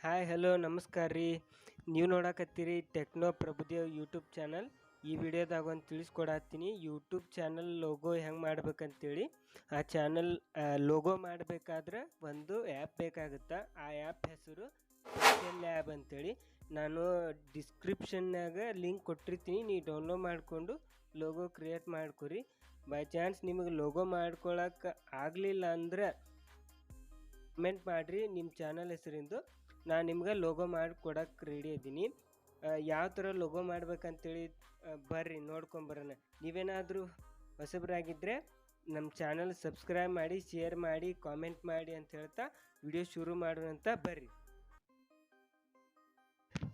Hi hello ನಮಸ್ಕಾರ ರೀ. ನೀವು ನೋಡಕತ್ತೀರಿ ಟೆಕ್ನೋ ಪ್ರಭುದೇವ್ ಯೂಟ್ಯೂಬ್ ಚಾನಲ್. ಈ ವಿಡಿಯೋದಾಗ ಒಂದು ತಿಳಿಸ್ಕೊಡತ್ತೀನಿ ಯೂಟ್ಯೂಬ್ ಚಾನಲ್ ಲೋಗೋ ಹೆಂಗೆ ಮಾಡ್ಬೇಕಂತೇಳಿ. ಆ ಚಾನಲ್ ಲೋಗೋ ಮಾಡಬೇಕಾದ್ರೆ ಒಂದು ಆ್ಯಪ್ ಬೇಕಾಗುತ್ತೆ. ಆ ಆ್ಯಪ್ ಹೆಸರು pixellab ಅಂತೇಳಿ. ನಾನು ಡಿಸ್ಕ್ರಿಪ್ಷನ್ನಾಗ ಲಿಂಕ್ ಕೊಟ್ಟಿರ್ತೀನಿ, ನೀವು ಡೌನ್ಲೋಡ್ ಮಾಡಿಕೊಂಡು ಲೋಗೋ ಕ್ರಿಯೇಟ್ ಮಾಡ್ಕೊರಿ. ಬೈ ಚಾನ್ಸ್ ನಿಮಗೆ ಲೋಗೋ ಮಾಡ್ಕೊಳಕ್ಕೆ ಆಗಲಿಲ್ಲ ಅಂದ್ರೆ ಕಮೆಂಟ್ ಮಾಡಿರಿ ನಿಮ್ಮ ಚಾನಲ್ ಹೆಸರಿಂದು. ನಾನು ನಿಮ್ಗೆ ಲೋಗೋ ಮಾಡಿ ಕೊಡೋಕ್ಕೆ ರೆಡಿ ಇದ್ದೀನಿ. ಯಾವ ಥರ ಲೋಗೋ ಮಾಡ್ಬೇಕಂತೇಳಿ ಬರ್ರಿ ನೋಡ್ಕೊಂಬರೋಣ. ನೀವೇನಾದರೂ ಹೊಸಬರಾಗಿದ್ದರೆ ನಮ್ಮ ಚಾನಲ್ ಸಬ್ಸ್ಕ್ರೈಬ್ ಮಾಡಿ, ಶೇರ್ ಮಾಡಿ, ಕಾಮೆಂಟ್ ಮಾಡಿ ಅಂತ ಹೇಳ್ತಾ ವಿಡಿಯೋ ಶುರು ಮಾಡೋಣಂತ ಬರ್ರಿ.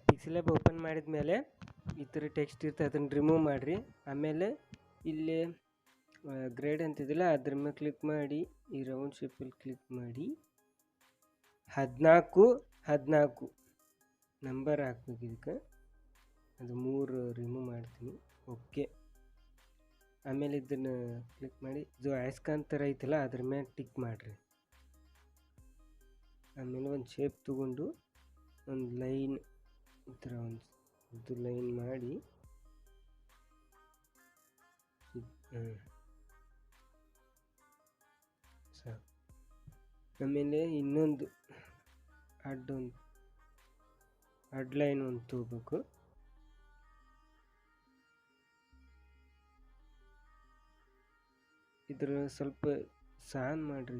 ಪಿಕ್ಸೆಲ್ಯಾಬ್ ಓಪನ್ ಮಾಡಿದ ಮೇಲೆ ಈ ಥರ ಟೆಕ್ಸ್ಟ್ ಇರ್ತದೆ, ಅದನ್ನು ರಿಮೂವ್ ಮಾಡಿರಿ. ಆಮೇಲೆ ಇಲ್ಲಿ ಗ್ರೇಡ್ ಅಂತಿದಿಲ್ಲ ಅದ್ರ ಮೇಲೆ ಕ್ಲಿಕ್ ಮಾಡಿ, ಈ ರೌಂಡ್ ಶೇಪಲ್ಲಿ ಕ್ಲಿಕ್ ಮಾಡಿ 14 ನಂಬರ್ ಹಾಕ್ಬೇಕು. ಇದಕ್ಕೆ ಅದು 3 ರಿಮೂವ್ ಮಾಡ್ತೀನಿ. ಓಕೆ. ಆಮೇಲೆ ಇದನ್ನು ಕ್ಲಿಕ್ ಮಾಡಿ, ಇದು ಅಯಸ್ಕಾಂತರ ಐತಲ್ಲ ಅದ್ರ ಮೇಲೆ ಟಿಕ್ ಮಾಡಿರಿ. ಆಮೇಲೆ ಒಂದು ಶೇಪ್ ತಗೊಂಡು ಒಂದು ಲೈನ್ ಈ ಥರ ಒಂದು ಲೈನ್ ಮಾಡಿ ಸಾಕು. ಆಮೇಲೆ ಇನ್ನೊಂದು ಅಡ್ ಲೈನ್ ಒಂದು ತಗೋಬೇಕು. ಇದ್ರ ಸ್ವಲ್ಪ ಸಣ್ಣ ಮಾಡ್ರಿ,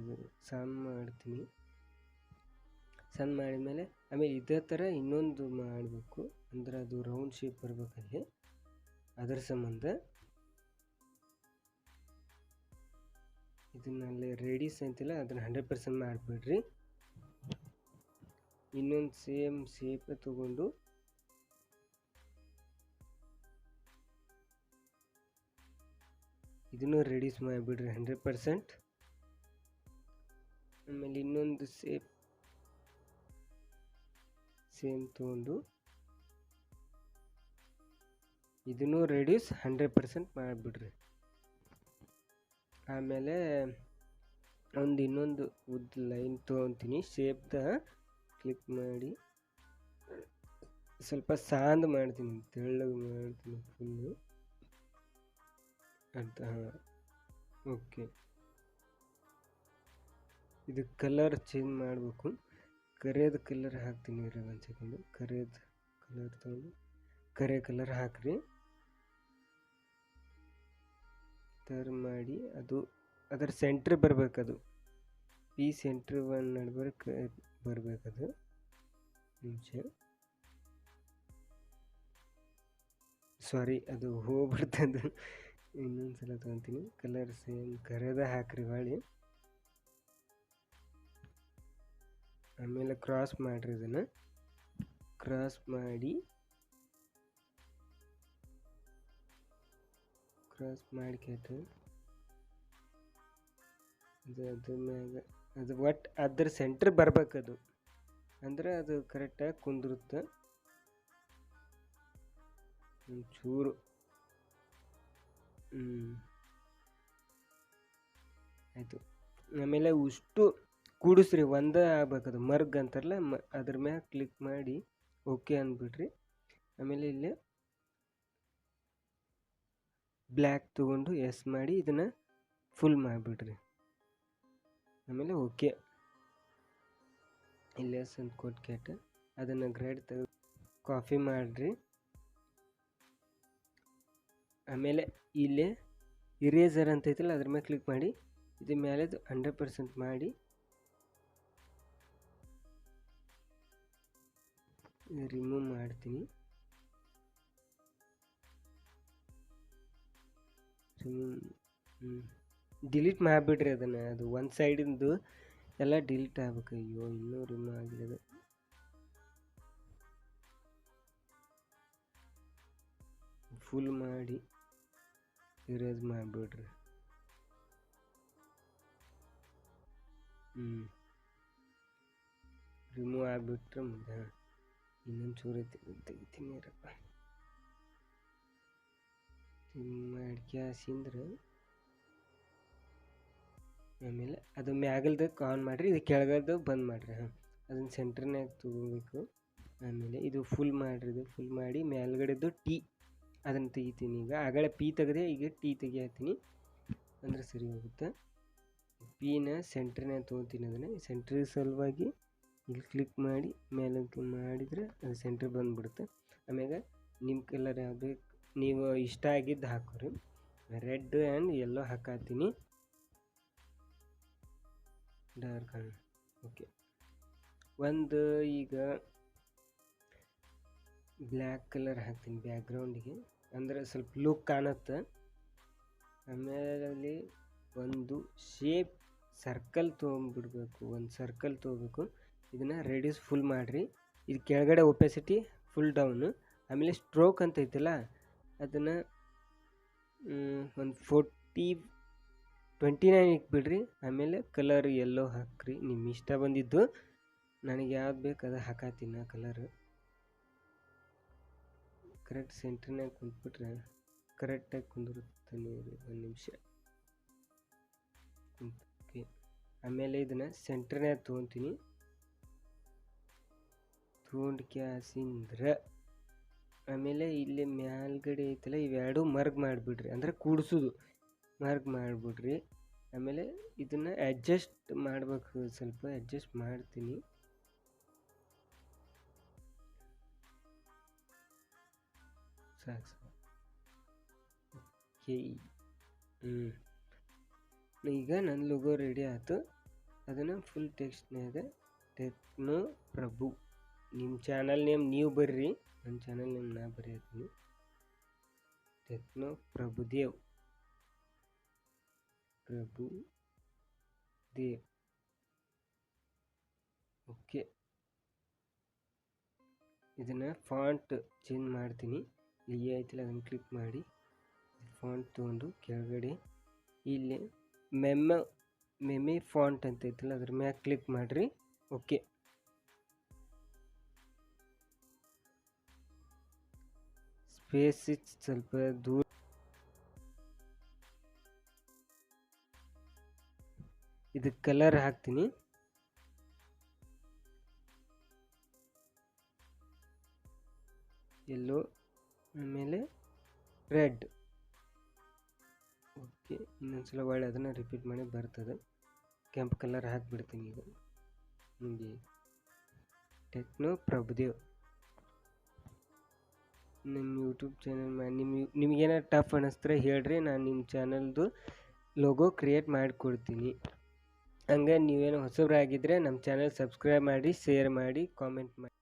ಸಣ್ಣ ಮಾಡ್ತೀನಿ. ಸಣ್ಣ ಮಾಡಿದ್ಮೇಲೆ ಆಮೇಲೆ ಇದೇ ಥರ ಇನ್ನೊಂದು ಮಾಡಬೇಕು, ಅಂದ್ರೆ ಅದು ರೌಂಡ್ ಶೇಪ್ ಬರ್ಬೇಕಲ್ಲಿ. ಅದರ ಸಂಬಂಧ ಇದನ್ನಲ್ಲಿ ರೇಡಿಯಸ್ ಅಂತಿಲ್ಲ ಅದನ್ನು 100% ಮಾಡಿಬಿಡ್ರಿ. ಇನ್ನೊಂದು ಸೇಮ್ ಶೇಪ್ ತಗೊಂಡು ಇದನ್ನು ರೆಡ್ಯೂಸ್ ಮಾಡಿಬಿಡ್ರಿ 100%. ಆಮೇಲೆ ಇನ್ನೊಂದು ಸೇಮ್ ತಗೊಂಡು ಇದನ್ನು ರೆಡ್ಯೂಸ್ 100% ಮಾಡಿಬಿಡ್ರಿ. ಆಮೇಲೆ ಇನ್ನೊಂದು ಉದ್ದ ಲೈನ್ ತೊಗೊತೀನಿ. ಶೇಪ್ದ ಕ್ಲಿಕ್ ಮಾಡಿ ಸ್ವಲ್ಪ ಸಾಂದ್ ಮಾಡ್ತೀನಿ, ತೆಳ್ಳಗೆ ಮಾಡ್ತೀನಿ ಫುಲ್ಲು ಅಂತ. ಓಕೆ. ಇದು ಕಲರ್ ಚೇಂಜ್ ಮಾಡಬೇಕು. ಕರೆಯದ ಕಲರ್ ಹಾಕ್ತೀನಿ ರೀ. ಒಂದು ಸೆಕೆಂಡು. ಕರೆಯದ ಕಲರ್ ತೊಗೊಂಡು ಕರೆ ಕಲರ್ ಹಾಕ್ರಿ. ಥರ ಮಾಡಿ ಅದು ಅದರ ಸೆಂಟ್ರ್ ಬರಬೇಕದು. ಈ ಸೆಂಟ್ರ್ ಒಂದು ನಡ್ಬರ್ಕ್ ಬರಬೇಕದು. ನಿಮಿಷ, ಸಾರಿ ಅದು ಹೋಗ್ಬಿಡ್ತದು. ಇನ್ನೊಂದು ಸಲ ತೊಗೊತೀನಿ. ಕಲರ್ ಸೇಮ್ ಕರೆದ ಹಾಕ್ರಿ ಹೊಳ್ಳಿ. ಆಮೇಲೆ ಕ್ರಾಸ್ ಮಾಡಿರಿ. ಇದನ್ನು ಕ್ರಾಸ್ ಮಾಡಿ ಕೇಟ ಅದ್ರ ಮ್ಯಾಗ ಅದು ಒಟ್ಟು ಅದ್ರ ಸೆಂಟ್ರ್ ಬರ್ಬೇಕದು, ಅಂದ್ರೆ ಅದು ಕರೆಕ್ಟಾಗಿ ಕುಂದಿರುತ್ತೆ. ಒಂಚೂರು ಆಯಿತು. ಆಮೇಲೆ ಉಷ್ಟು ಕೂಡಿಸ್ರಿ, ಒಂದೇ ಆಗ್ಬೇಕದು. ಮರ್ಗ್ ಅಂತಾರಲ್ಲ ಅದ್ರ ಮ್ಯಾಗ ಕ್ಲಿಕ್ ಮಾಡಿ ಓಕೆ ಅಂದ್ಬಿಡ್ರಿ. ಆಮೇಲೆ ಇಲ್ಲಿ ಬ್ಲ್ಯಾಕ್ ತೊಗೊಂಡು ಎಸ್ ಮಾಡಿ ಇದನ್ನು ಫುಲ್ ಮಾಡಿಬಿಡ್ರಿ. ಆಮೇಲೆ ಓಕೆ. ಇಲ್ಲಿ ಎಸ್ ಅಂತ ಕೊಟ್ಟು ಕೇಟ ಅದನ್ನು ಗ್ರೇಡ್ ತೆಗೆದು ಕಾಫಿ ಮಾಡಿರಿ. ಆಮೇಲೆ ಇಲ್ಲಿ ಇರೇಸರ್ ಅಂತ ಐತಲ್ಲ ಅದ್ರ ಮೇಲೆ ಕ್ಲಿಕ್ ಮಾಡಿ ಇದ್ರ ಮೇಲೆ 100% ಮಾಡಿ ರಿಮೂವ್ ಮಾಡ್ತೀನಿ. ಡಿಲೀಟ್ ಮಾಡಿಬಿಡ್ರಿ ಅದನ್ನು. ಅದು ಒಂದು ಸೈಡಿಂದು ಎಲ್ಲ ಡಿಲೀಟ್ ಆಗ್ಬೇಕು. ಅಯ್ಯೋ, ಇನ್ನೂ ರಿಮೂವ್ ಆಗಿರೋದು. ಫುಲ್ ಮಾಡಿ ಇರೇಸ್ ಮಾಡಿಬಿಡ್ರಿ. ರಿಮೂವ್ ಆಗಿಬಿಟ್ರೆ ಮುಂದೆ ಇನ್ನೊಂದು ಚೂರು ತೆಗಿತೀನಿ ಇರಪ್ಪ. ಮಾಡ್ಕ್ಯಾಸಿಂದ್ರೆ ಆಮೇಲೆ ಅದು ಮ್ಯಾಗಲ್ದಕ್ಕೆ ಆನ್ ಮಾಡಿರಿ, ಇದು ಕೆಳಗಲ್ದು ಬಂದ್ ಮಾಡಿರಿ. ಅದನ್ನು ಸೆಂಟ್ರ್ನಾಗ ತೊಗೋಬೇಕು. ಆಮೇಲೆ ಇದು ಫುಲ್ ಮಾಡಿ ಮೇಲ್ಗಡೆದು ಟಿ ಅದನ್ನು ತೆಗಿತೀನಿ. ಈಗ ಆಗಲೇ ಪಿ ತೆಗೆದೆ, ಈಗ ಟಿ ತೆಗಿಯತ್ತೀನಿ ಅಂದ್ರೆ ಸರಿ ಹೋಗುತ್ತೆ. ಪಿನ ಸೆಂಟ್ರ್ನಾಗ ತೊಗೋತೀನಿ. ಅದನ್ನು ಸೆಂಟ್ರ್ ಸಲುವಾಗಿ ಇಲ್ಲಿ ಕ್ಲಿಕ್ ಮಾಡಿ ಮೇಲೆ ಮಾಡಿದರೆ ಅದು ಸೆಂಟ್ರ್ ಬಂದುಬಿಡುತ್ತೆ. ಆಮ್ಯಾಗ ನಿಮ್ಮ ಕಲರ್ ಯಾವ್ದು ಬೇಕು ನೀವು ಇಷ್ಟ ಆಗಿದ್ದು ಹಾಕೋರಿ. ರೆಡ್ ಆ್ಯಂಡ್ ಯೆಲ್ಲೋ ಹಾಕತ್ತೀನಿ, ಡಾರ್ಕ್. ಓಕೆ, ಒಂದು ಈಗ ಬ್ಲ್ಯಾಕ್ ಕಲರ್ ಹಾಕ್ತೀನಿ ಬ್ಯಾಕ್ಗ್ರೌಂಡಿಗೆ, ಅಂದರೆ ಸ್ವಲ್ಪ ಲುಕ್ ಕಾಣುತ್ತೆ. ಆಮೇಲೆ ಒಂದು ಶೇಪ್ ಸರ್ಕಲ್ ತೊಗೊಂಡ್ಬಿಡ್ಬೇಕು, ಒಂದು ಸರ್ಕಲ್ ತೊಗೋಬೇಕು. ಇದನ್ನು ರೆಡ್ಯೂಸ್ ಫುಲ್ ಮಾಡಿರಿ. ಇದು ಕೆಳಗಡೆ ಒಪೆಸಿಟಿ ಫುಲ್ ಡೌನು. ಆಮೇಲೆ ಸ್ಟ್ರೋಕ್ ಅಂತ ಐತಲ್ಲ ಅದನ್ನು ಒಂದು 29 ಇಟ್ಬಿಡ್ರಿ. ಆಮೇಲೆ ಕಲರ್ ಯೆಲ್ಲೋ ಹಾಕ್ರಿ, ನಿಮ್ಮ ಇಷ್ಟ ಬಂದಿದ್ದು. ನನಗೆ ಯಾವ್ದು ಬೇಕು ಅದು ಹಾಕತ್ತೀನಿ. ಕಲರ್ ಕರೆಕ್ಟ್ ಸೆಂಟ್ರ್ನಾಗ ಕುಂತ್ಬಿಟ್ರೆ ಕರೆಕ್ಟಾಗಿ ಕುಂದಿರುತ್ತೆ. ನೀರು 1 ನಿಮಿಷ. ಓಕೆ, ಆಮೇಲೆ ಇದನ್ನು ಸೆಂಟ್ರ್ನಾಗ ತೊಗೊತೀನಿ. ತೊಗೊಂಡು ಕ್ಯಾಸಿಂದ್ರೆ ಆಮೇಲೆ ಇಲ್ಲಿ ಮ್ಯಾಲ್ಗಡೆ ಐತಲ್ಲ ಇವೆರಡು ಮರ್ಗ್ ಮಾಡಿಬಿಡ್ರಿ, ಅಂದರೆ ಕೂಡಿಸೋದು ಮರ್ಗ್ ಮಾಡಿಬಿಡ್ರಿ. ಆಮೇಲೆ ಇದನ್ನು ಅಡ್ಜಸ್ಟ್ ಮಾಡಬೇಕು, ಸ್ವಲ್ಪ ಅಡ್ಜಸ್ಟ್ ಮಾಡ್ತೀನಿ. ಸಾಕು. ಓಕೆ, ಈಗ ನನ್ನ ಲೋಗೋ ರೆಡಿ ಆಯ್ತು. ಅದನ್ನು ಫುಲ್ ಟೆಕ್ಸ್ಟ್ನಾಗ ಟೆಕ್ನೋ ಪ್ರಭು, ನಿಮ್ಮ ಚಾನಲ್ ನೇಮ್ ನೀವು ಬರ್ರಿ, ನನ್ನ ಚಾನಲ್ ನೇಮ್ ನಾ ಬರೆಯತ್ತೀನಿ. ಟೆಕ್ನೋ ಪ್ರಭುದೇವ್. ಓಕೆ, ಇದನ್ನು ಫಾಂಟ್ ಚೇಂಜ್ ಮಾಡ್ತೀನಿ. ಇಲ್ಲಿ ಐತಿಲ್ಲ ಅದನ್ನು ಕ್ಲಿಕ್ ಮಾಡಿ ಫಾಂಟ್ ತೊಗೊಂಡು ಕೆಳಗಡೆ ಇಲ್ಲಿ ಮೆಮೆ ಫಾಂಟ್ ಅಂತ ಐತಿಲ್ಲ ಅದ್ರ ಮ್ಯಾಗ ಕ್ಲಿಕ್ ಮಾಡಿರಿ. ಓಕೆ, ಸ್ಪೇಸ್ ಸ್ವಲ್ಪ ದೂರ. ಇದಕ್ಕೆ ಕಲರ್ ಹಾಕ್ತೀನಿ, ಯೆಲ್ಲೋ ಆಮೇಲೆ ರೆಡ್. ಓಕೆ, ಇನ್ನೊಂದ್ಸಲ ಒಳ್ಳೆ ಅದನ್ನು ರಿಪೀಟ್ ಮಾಡಿ ಬರ್ತದೆ. ಕೆಂಪು ಕಲರ್ ಹಾಕಿಬಿಡ್ತೀನಿ. ಈಗ ನಿಮಗೆ ಟೆಕ್ನೋ ಪ್ರಭುದೇವ್ ನಿಮ್ಮ ಯೂಟ್ಯೂಬ್ ಚಾನಲ್ ನಿಮಗೇನಾರು ಟಫ್ ಅನ್ನಿಸ್ತಾರೆ ಹೇಳ್ರಿ, ನಾನು ನಿಮ್ಮ ಚಾನಲ್ದು ಲೋಗೋ ಕ್ರಿಯೇಟ್ ಮಾಡಿಕೊಡ್ತೀನಿ. ಹಂಗೆ ನೀವೇನೋ ಹೊಸಬ್ರಾಗಿದ್ದರೆ ನಮ್ಮ ಚಾನಲ್ ಸಬ್ಸ್ಕ್ರೈಬ್ ಮಾಡಿ, ಶೇರ್ ಮಾಡಿ, ಕಾಮೆಂಟ್ ಮಾಡಿ.